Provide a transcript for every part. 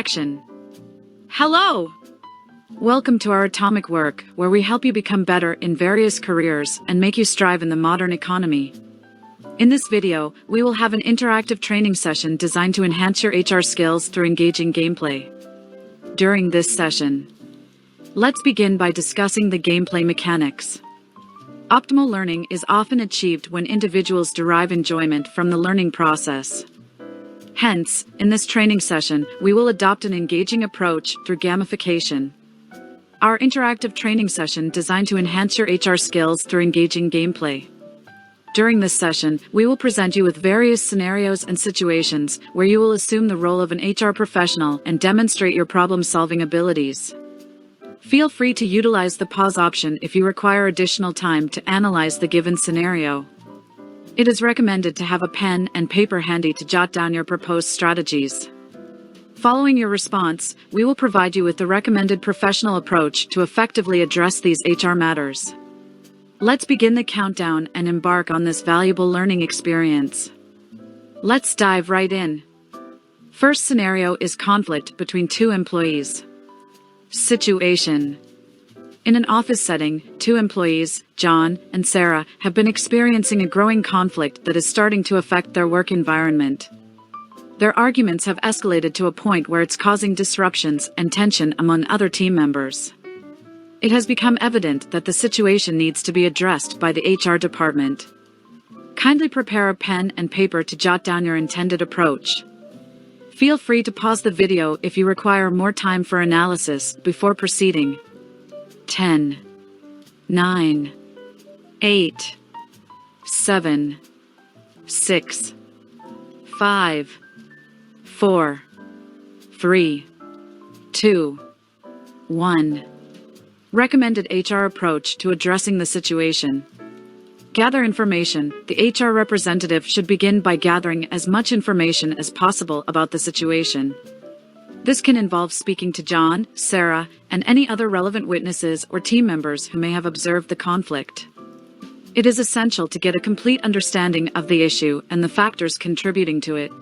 Action. Hello! Welcome to our Atomic Work, where we help you become better in various careers and make you strive in the modern economy. In this video, we will have an interactive training session designed to enhance your HR skills through engaging gameplay. During this session, let's begin by discussing the gameplay mechanics. Optimal learning is often achieved when individuals derive enjoyment from the learning process. Hence, in this training session, we will adopt an engaging approach through gamification. Our interactive training session designed to enhance your HR skills through engaging gameplay. During this session, we will present you with various scenarios and situations where you will assume the role of an HR professional and demonstrate your problem-solving abilities. Feel free to utilize the pause option if you require additional time to analyze the given scenario. It is recommended to have a pen and paper handy to jot down your proposed strategies. Following your response, we will provide you with the recommended professional approach to effectively address these HR matters. Let's begin the countdown and embark on this valuable learning experience. Let's dive right in. First scenario is conflict between two employees. Situation. In an office setting, two employees, John and Sarah, have been experiencing a growing conflict that is starting to affect their work environment. Their arguments have escalated to a point where it's causing disruptions and tension among other team members. It has become evident that the situation needs to be addressed by the HR department. Kindly prepare a pen and paper to jot down your intended approach. Feel free to pause the video if you require more time for analysis before proceeding. 10, 9, 8, 7, 6, 5, 4, 3, 2, 1. Recommended HR approach to addressing the situation. Gather information. The HR representative should begin by gathering as much information as possible about the situation. This can involve speaking to John, Sarah, and any other relevant witnesses or team members who may have observed the conflict. It is essential to get a complete understanding of the issue and the factors contributing to it.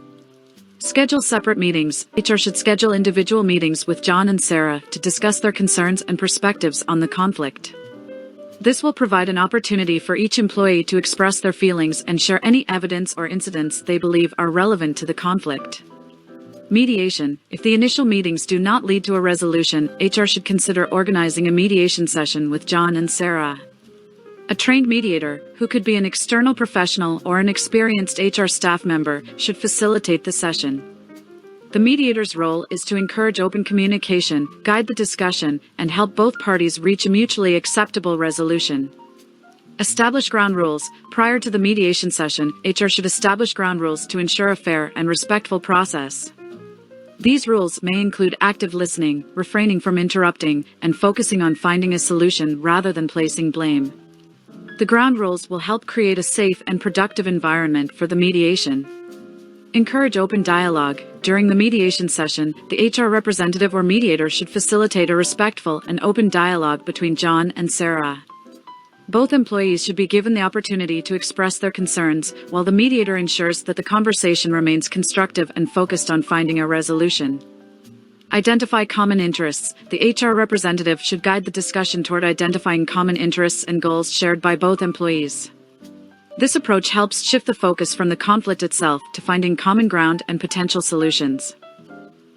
Schedule separate meetings. HR should schedule individual meetings with John and Sarah to discuss their concerns and perspectives on the conflict. This will provide an opportunity for each employee to express their feelings and share any evidence or incidents they believe are relevant to the conflict. Mediation. If the initial meetings do not lead to a resolution, HR should consider organizing a mediation session with John and Sarah. A trained mediator, who could be an external professional or an experienced HR staff member, should facilitate the session. The mediator's role is to encourage open communication, guide the discussion, and help both parties reach a mutually acceptable resolution. Establish ground rules. Prior to the mediation session, HR should establish ground rules to ensure a fair and respectful process. These rules may include active listening, refraining from interrupting, and focusing on finding a solution rather than placing blame. The ground rules will help create a safe and productive environment for the mediation. Encourage open dialogue. During the mediation session, the HR representative or mediator should facilitate a respectful and open dialogue between John and Sarah. Both employees should be given the opportunity to express their concerns, while the mediator ensures that the conversation remains constructive and focused on finding a resolution. Identify common interests. The HR representative should guide the discussion toward identifying common interests and goals shared by both employees. This approach helps shift the focus from the conflict itself to finding common ground and potential solutions.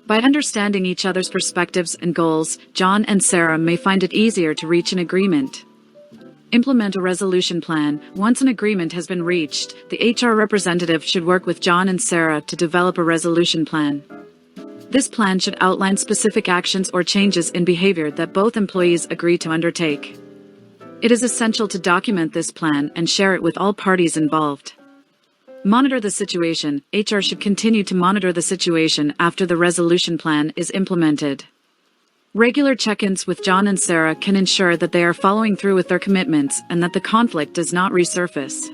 By understanding each other's perspectives and goals, John and Sarah may find it easier to reach an agreement. Implement a resolution plan. Once an agreement has been reached, the HR representative should work with John and Sarah to develop a resolution plan. This plan should outline specific actions or changes in behavior that both employees agree to undertake. It is essential to document this plan and share it with all parties involved. Monitor the situation. HR should continue to monitor the situation after the resolution plan is implemented. Regular check-ins with John and Sarah can ensure that they are following through with their commitments and that the conflict does not resurface.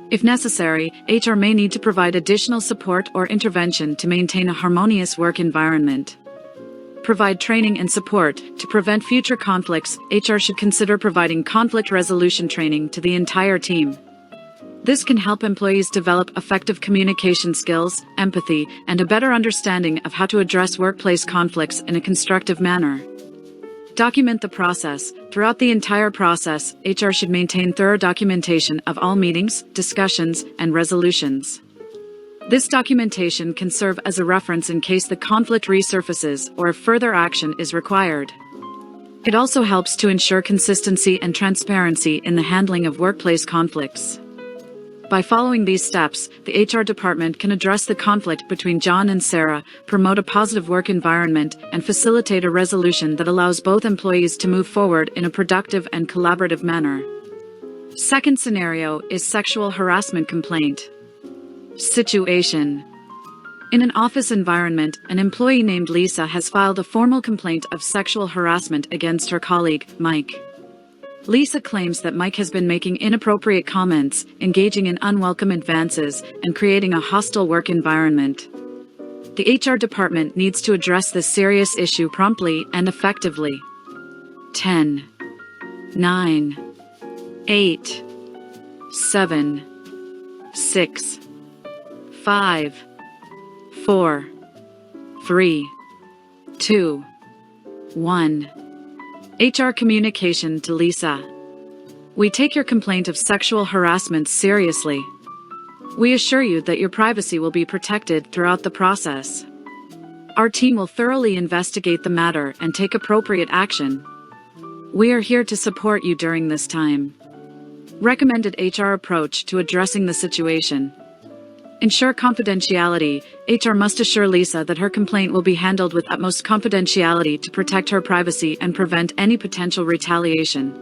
If necessary, HR may need to provide additional support or intervention to maintain a harmonious work environment. Provide training and support. To prevent future conflicts, HR should consider providing conflict resolution training to the entire team. This can help employees develop effective communication skills, empathy, and a better understanding of how to address workplace conflicts in a constructive manner. Document the process. Throughout the entire process, HR should maintain thorough documentation of all meetings, discussions, and resolutions. This documentation can serve as a reference in case the conflict resurfaces or if further action is required. It also helps to ensure consistency and transparency in the handling of workplace conflicts. By following these steps, the HR department can address the conflict between John and Sarah, promote a positive work environment, and facilitate a resolution that allows both employees to move forward in a productive and collaborative manner. Second scenario is sexual harassment complaint. Situation. In an office environment, an employee named Lisa has filed a formal complaint of sexual harassment against her colleague, Mike. Lisa claims that Mike has been making inappropriate comments, engaging in unwelcome advances, and creating a hostile work environment. The HR department needs to address this serious issue promptly and effectively. 10, 9, 8, 7, 6, 5, 4, 3, 2, 1. HR communication to Lisa. We take your complaint of sexual harassment seriously. We assure you that your privacy will be protected throughout the process. Our team will thoroughly investigate the matter and take appropriate action. We are here to support you during this time. Recommended HR approach to addressing the situation. Ensure confidentiality. HR must assure Lisa that her complaint will be handled with utmost confidentiality to protect her privacy and prevent any potential retaliation.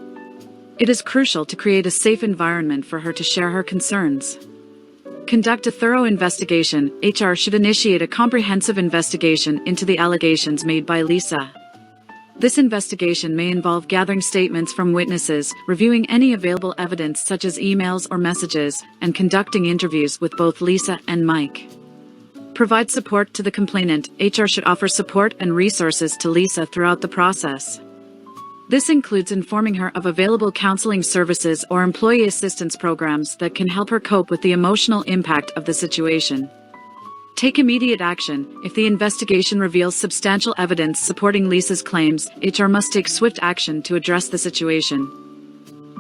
It is crucial to create a safe environment for her to share her concerns. Conduct a thorough investigation. HR should initiate a comprehensive investigation into the allegations made by Lisa. This investigation may involve gathering statements from witnesses, reviewing any available evidence such as emails or messages, and conducting interviews with both Lisa and Mike. Provide support to the complainant. HR should offer support and resources to Lisa throughout the process. This includes informing her of available counseling services or employee assistance programs that can help her cope with the emotional impact of the situation. Take immediate action. If the investigation reveals substantial evidence supporting Lisa's claims, HR must take swift action to address the situation.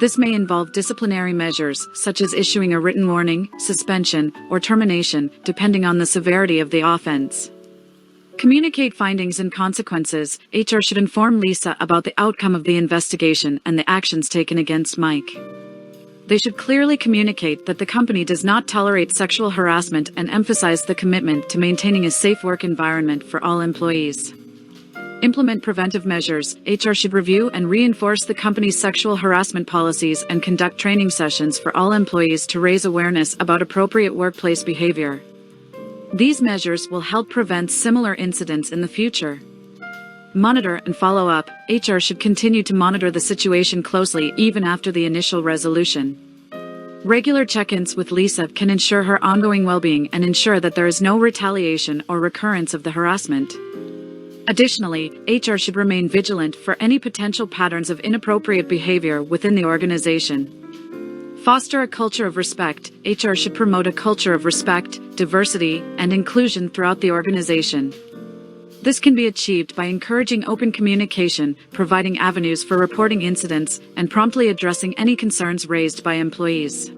This may involve disciplinary measures, such as issuing a written warning, suspension, or termination, depending on the severity of the offense. Communicate findings and consequences. HR should inform Lisa about the outcome of the investigation and the actions taken against Mike. They should clearly communicate that the company does not tolerate sexual harassment and emphasize the commitment to maintaining a safe work environment for all employees. Implement preventive measures. HR should review and reinforce the company's sexual harassment policies and conduct training sessions for all employees to raise awareness about appropriate workplace behavior. These measures will help prevent similar incidents in the future. Monitor and follow up. HR should continue to monitor the situation closely even after the initial resolution. Regular check-ins with Lisa can ensure her ongoing well-being and ensure that there is no retaliation or recurrence of the harassment. Additionally, HR should remain vigilant for any potential patterns of inappropriate behavior within the organization. Foster a culture of respect. HR should promote a culture of respect, diversity, and inclusion throughout the organization. This can be achieved by encouraging open communication, providing avenues for reporting incidents, and promptly addressing any concerns raised by employees.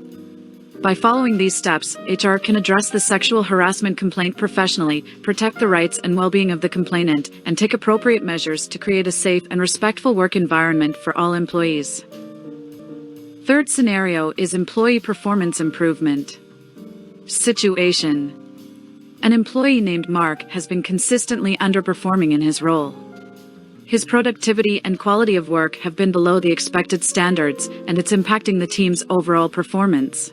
By following these steps, HR can address the sexual harassment complaint professionally, protect the rights and well-being of the complainant, and take appropriate measures to create a safe and respectful work environment for all employees. Third scenario is employee performance improvement. Situation. An employee named Mark has been consistently underperforming in his role. His productivity and quality of work have been below the expected standards, and it's impacting the team's overall performance.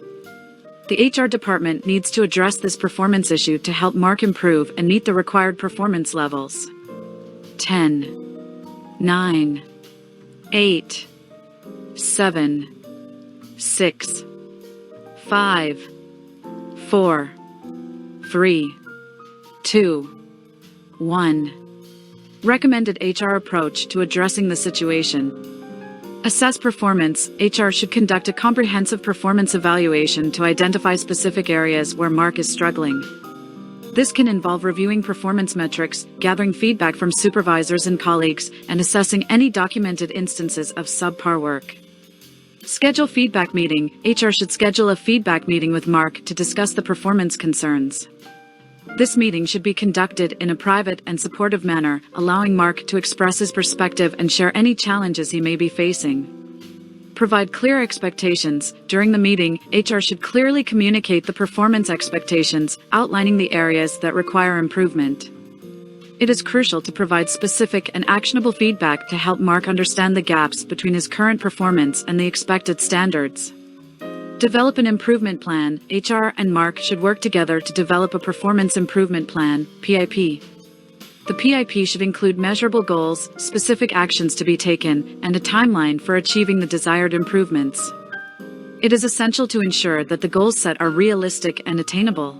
The HR department needs to address this performance issue to help Mark improve and meet the required performance levels. 10, 9, 8, 7, 6, 5, 4, 3, 2, 1. Recommended HR approach to addressing the situation. Assess performance. HR should conduct a comprehensive performance evaluation to identify specific areas where Mark is struggling. This can involve reviewing performance metrics, gathering feedback from supervisors and colleagues, and assessing any documented instances of subpar work. Schedule feedback meeting. HR should schedule a feedback meeting with Mark to discuss the performance concerns. This meeting should be conducted in a private and supportive manner, allowing Mark to express his perspective and share any challenges he may be facing. Provide clear expectations. During the meeting, HR should clearly communicate the performance expectations, outlining the areas that require improvement. It is crucial to provide specific and actionable feedback to help Mark understand the gaps between his current performance and the expected standards. Develop an improvement plan. HR and Mark should work together to develop a performance improvement plan, PIP. The PIP should include measurable goals, specific actions to be taken, and a timeline for achieving the desired improvements. It is essential to ensure that the goals set are realistic and attainable.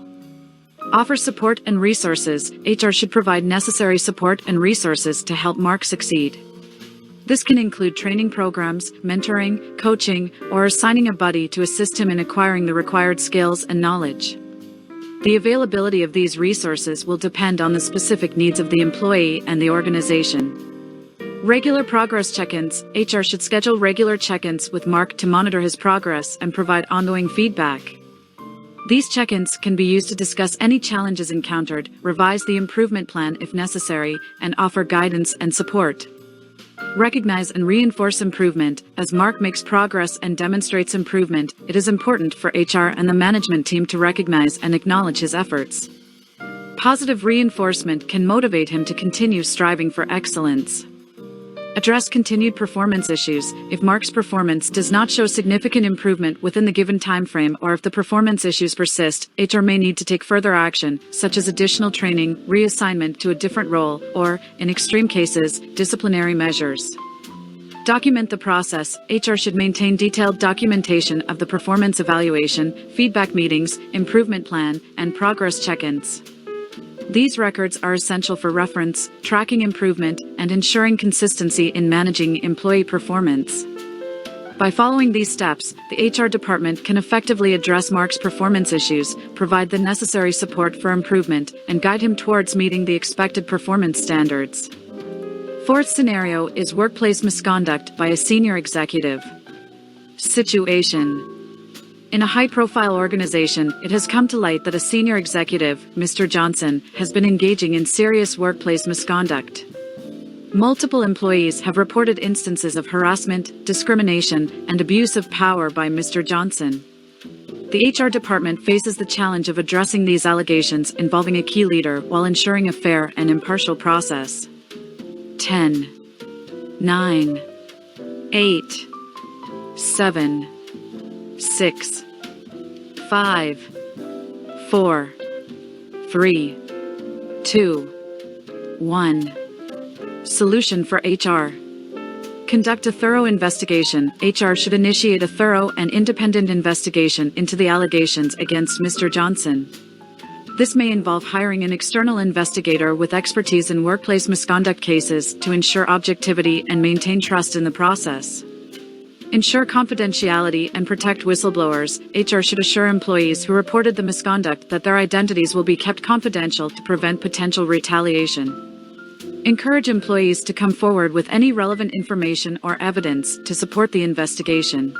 Offer support and resources. HR should provide necessary support and resources to help Mark succeed. This can include training programs, mentoring, coaching, or assigning a buddy to assist him in acquiring the required skills and knowledge. The availability of these resources will depend on the specific needs of the employee and the organization. Regular progress check-ins. HR should schedule regular check-ins with Mark to monitor his progress and provide ongoing feedback. These check-ins can be used to discuss any challenges encountered, revise the improvement plan if necessary, and offer guidance and support. Recognize and reinforce improvement. As Mark makes progress and demonstrates improvement, it is important for HR and the management team to recognize and acknowledge his efforts. Positive reinforcement can motivate him to continue striving for excellence. Address continued performance issues. If Mark's performance does not show significant improvement within the given time frame, or if the performance issues persist, HR may need to take further action, such as additional training, reassignment to a different role, or, in extreme cases, disciplinary measures. Document the process. HR should maintain detailed documentation of the performance evaluation, feedback meetings, improvement plan, and progress check-ins. These records are essential for reference, tracking improvement, and ensuring consistency in managing employee performance. By following these steps, the HR department can effectively address Mark's performance issues, provide the necessary support for improvement, and guide him towards meeting the expected performance standards. Fourth scenario is workplace misconduct by a senior executive. Situation. In a high-profile organization, it has come to light that a senior executive, Mr. Johnson, has been engaging in serious workplace misconduct. Multiple employees have reported instances of harassment, discrimination, and abuse of power by Mr. Johnson. The HR department faces the challenge of addressing these allegations involving a key leader while ensuring a fair and impartial process. 10, 9, 8, 7, 6, 5, 4, 3, 2, 1. Solution for HR. Conduct a thorough investigation. HR should initiate a thorough and independent investigation into the allegations against Mr. Johnson. This may involve hiring an external investigator with expertise in workplace misconduct cases to ensure objectivity and maintain trust in the process. Ensure confidentiality and protect whistleblowers. HR should assure employees who reported the misconduct that their identities will be kept confidential to prevent potential retaliation. Encourage employees to come forward with any relevant information or evidence to support the investigation.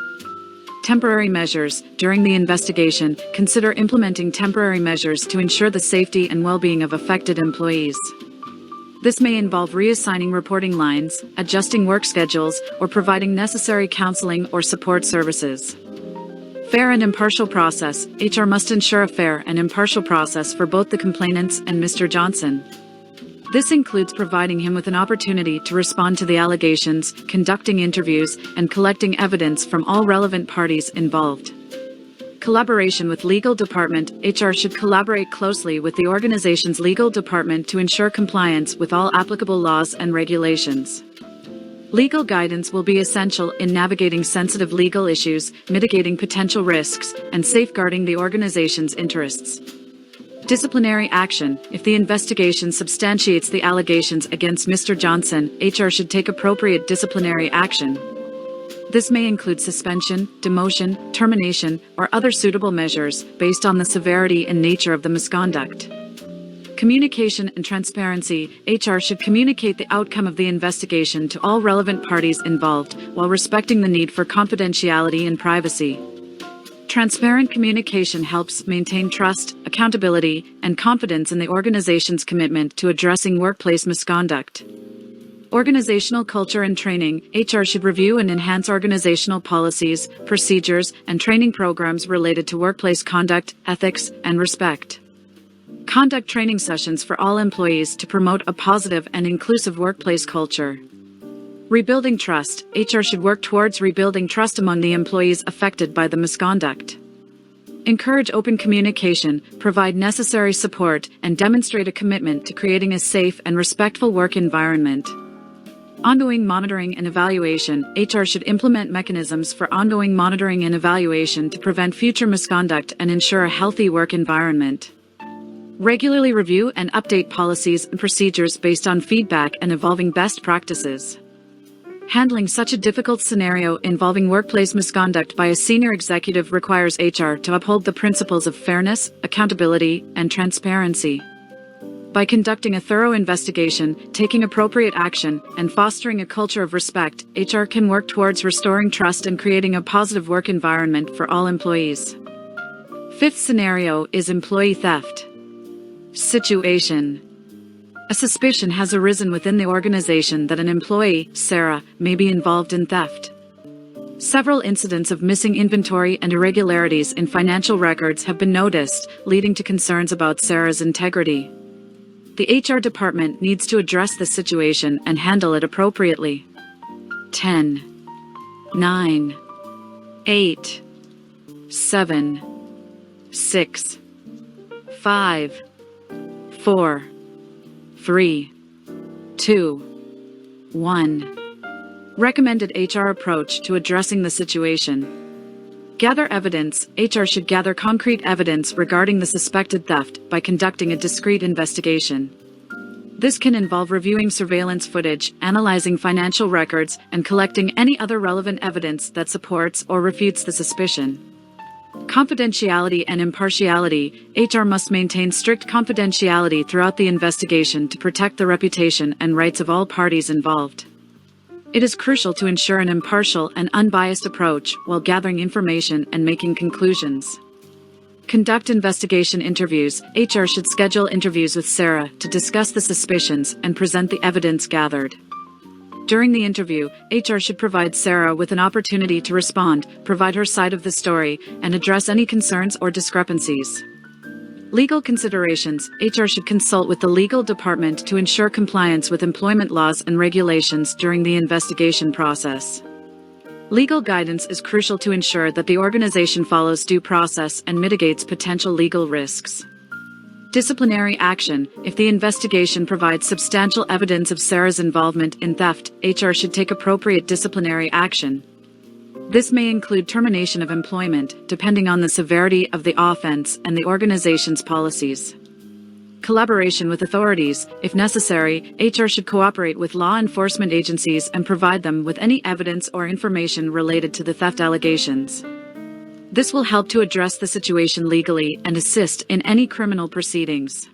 Temporary measures. During the investigation, consider implementing temporary measures to ensure the safety and well-being of affected employees. This may involve reassigning reporting lines, adjusting work schedules, or providing necessary counseling or support services. Fair and impartial process. HR must ensure a fair and impartial process for both the complainants and Mr. Johnson. This includes providing him with an opportunity to respond to the allegations, conducting interviews, and collecting evidence from all relevant parties involved. Collaboration with legal department. HR should collaborate closely with the organization's legal department to ensure compliance with all applicable laws and regulations. Legal guidance will be essential in navigating sensitive legal issues, mitigating potential risks, and safeguarding the organization's interests. Disciplinary action. If the investigation substantiates the allegations against Mr. Johnson, HR should take appropriate disciplinary action. This may include suspension, demotion, termination, or other suitable measures based on the severity and nature of the misconduct. Communication and transparency. HR should communicate the outcome of the investigation to all relevant parties involved while respecting the need for confidentiality and privacy. Transparent communication helps maintain trust, accountability, and confidence in the organization's commitment to addressing workplace misconduct. Organizational culture and training. HR should review and enhance organizational policies, procedures, and training programs related to workplace conduct, ethics, and respect. Conduct training sessions for all employees to promote a positive and inclusive workplace culture. Rebuilding trust. HR should work towards rebuilding trust among the employees affected by the misconduct. Encourage open communication, provide necessary support, and demonstrate a commitment to creating a safe and respectful work environment. Ongoing monitoring and evaluation. HR should implement mechanisms for ongoing monitoring and evaluation to prevent future misconduct and ensure a healthy work environment. Regularly review and update policies and procedures based on feedback and evolving best practices. Handling such a difficult scenario involving workplace misconduct by a senior executive requires HR to uphold the principles of fairness, accountability, and transparency. By conducting a thorough investigation, taking appropriate action, and fostering a culture of respect, HR can work towards restoring trust and creating a positive work environment for all employees. Fifth scenario is employee theft. Situation. A suspicion has arisen within the organization that an employee, Sarah, may be involved in theft. Several incidents of missing inventory and irregularities in financial records have been noticed, leading to concerns about Sarah's integrity. The HR department needs to address the situation and handle it appropriately. 10, 9, 8, 7, 6, 5, 4, 3, 2, 1. Recommended HR approach to addressing the situation. Gather evidence. HR should gather concrete evidence regarding the suspected theft by conducting a discrete investigation. This can involve reviewing surveillance footage, analyzing financial records, and collecting any other relevant evidence that supports or refutes the suspicion. Confidentiality and impartiality. HR must maintain strict confidentiality throughout the investigation to protect the reputation and rights of all parties involved. It is crucial to ensure an impartial and unbiased approach while gathering information and making conclusions. Conduct investigation interviews. HR should schedule interviews with Sarah to discuss the suspicions and present the evidence gathered. During the interview, HR should provide Sarah with an opportunity to respond, provide her side of the story, and address any concerns or discrepancies. Legal considerations. HR should consult with the legal department to ensure compliance with employment laws and regulations during the investigation process. Legal guidance is crucial to ensure that the organization follows due process and mitigates potential legal risks. Disciplinary action. If the investigation provides substantial evidence of Sarah's involvement in theft, HR should take appropriate disciplinary action. This may include termination of employment, depending on the severity of the offense and the organization's policies. Collaboration with authorities. If necessary, HR should cooperate with law enforcement agencies and provide them with any evidence or information related to the theft allegations. This will help to address the situation legally and assist in any criminal proceedings.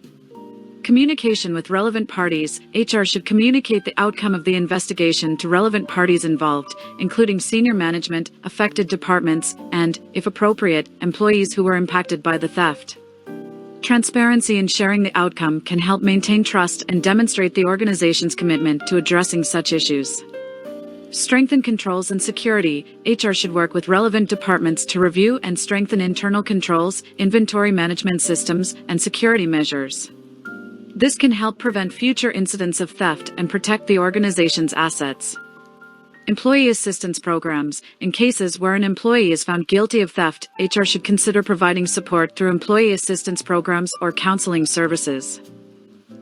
Communication with relevant parties. HR should communicate the outcome of the investigation to relevant parties involved, including senior management, affected departments, and, if appropriate, employees who were impacted by the theft. Transparency in sharing the outcome can help maintain trust and demonstrate the organization's commitment to addressing such issues. Strengthen controls and security. HR should work with relevant departments to review and strengthen internal controls, inventory management systems, and security measures. This can help prevent future incidents of theft and protect the organization's assets. Employee assistance programs. In cases where an employee is found guilty of theft, HR should consider providing support through employee assistance programs or counseling services.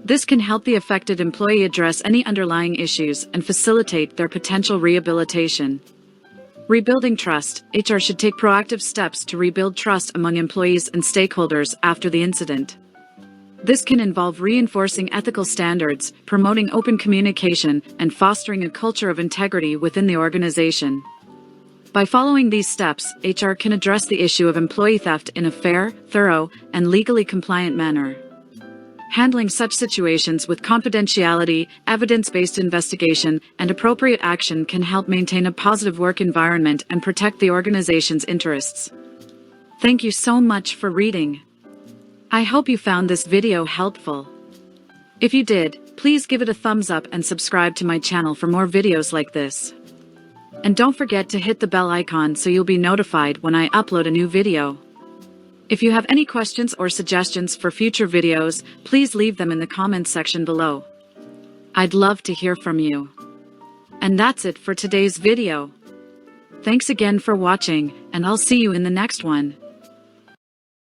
This can help the affected employee address any underlying issues and facilitate their potential rehabilitation. Rebuilding trust. HR should take proactive steps to rebuild trust among employees and stakeholders after the incident. This can involve reinforcing ethical standards, promoting open communication, and fostering a culture of integrity within the organization. By following these steps, HR can address the issue of employee theft in a fair, thorough, and legally compliant manner. Handling such situations with confidentiality, evidence-based investigation, and appropriate action can help maintain a positive work environment and protect the organization's interests. Thank you so much for reading. I hope you found this video helpful. If you did, please give it a thumbs up and subscribe to my channel for more videos like this. And don't forget to hit the bell icon so you'll be notified when I upload a new video. If you have any questions or suggestions for future videos, please leave them in the comments section below. I'd love to hear from you. And that's it for today's video. Thanks again for watching, and I'll see you in the next one.